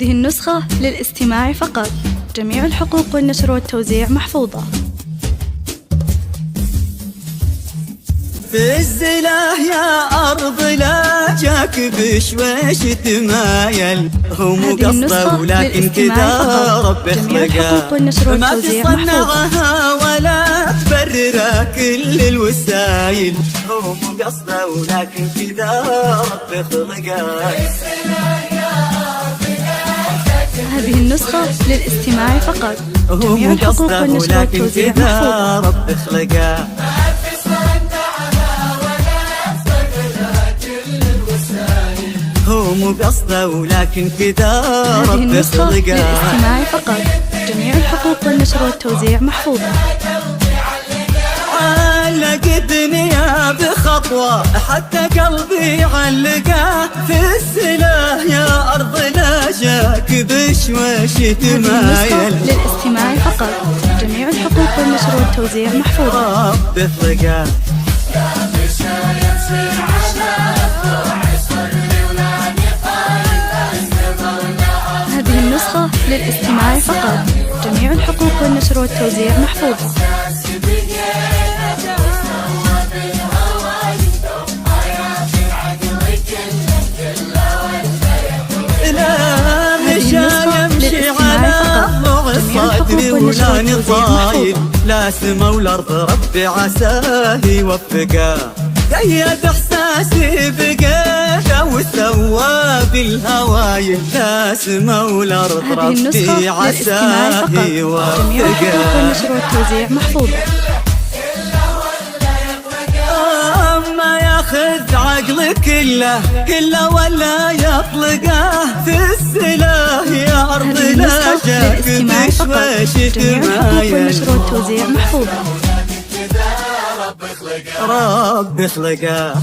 هذه النسخة للاستماع فقط. جميع الحقوق والنشر والتوزيع محفوظة. في الزله يا أرض لا جاك بشويش تمايل، هو مو قصده ولكن كذا رب خلقه، ما تصنعها ولا تبرر كل الوسايل، هو مو قصده ولكن كذا رب خلقه. هذه النسخة للاستماع فقط. جميع الحقوق والنشر والتوزيع محفوظة. رب خلقه. هو مو قصده ولكن كذا رب خلقه. هذه النسخة للاستماع فقط. جميع الحقوق والنشر والتوزيع محفوظة. علقتني يا بخطوة حتى قلبي علقه، في السلاح يا أرض لا جاك بشويش تمايل. للاستماع فقط. جميع الحقوق والنشر والتوزيع محفوظة. رب خلقه. هذه النسخة للاستماع فقط. جميع الحقوق والنشر والتوزيع محفوظة. ولا نطايل، لا سما والارض ربي عساه يوفقه، قيد احساسي بقيته وسوى بالهوايل، لا سما والارض ربي عساه يوفقه. جميع الحقوق والنشر والتوزيع محفوظة. ما ياخذ عقلك كله ولا يطلقه، في السلاح يا أرض لا جاك بشويش تمايل. جميع الحقوق والنشر والتوزيع محفوظة. رب خلقه.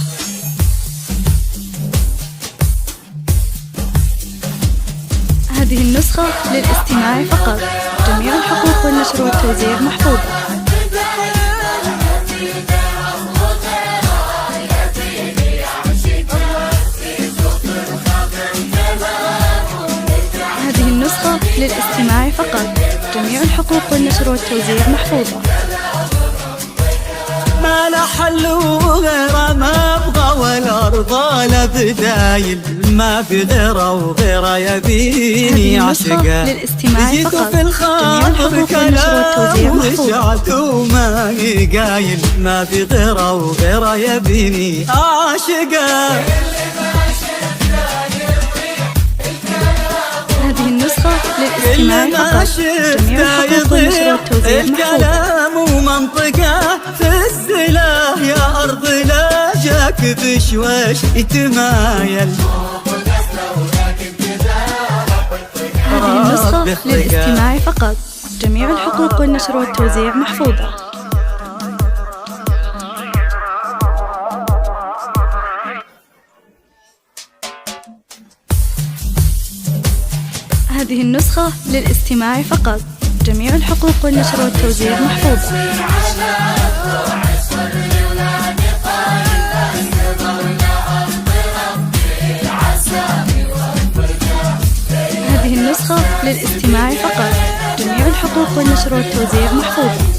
هذه النسخة للاستماع فقط. جميع الحقوق والنشر والتوزيع محفوظة. للاستماع فقط. جميع الحقوق والنشر والتوزيع محفوظة. ما لا حل وغيره ما ابغى والارض لا بدايل، ما في غيره وغيره يبيني عشقه، للاستماع فقط. في الخاطر كلام وشعت وما قايل، ما في غيره وغيره يبيني عاشقه. هذه النسخة للاستماع فقط. جميع الحقوق والنشر والتوزيع محفوظة. الكلام ومنطقه، في السلاح يا أرض لا جاك بشويش يتمايل. هذه النسخة للاستماع فقط. جميع الحقوق والنشر والتوزيع محفوظة. هذه النسخة للاستماع فقط. جميع الحقوق والنشر والتوزيع محفوظة. هذه النسخة للاستماع فقط. جميع الحقوق والنشر والتوزيع محفوظة.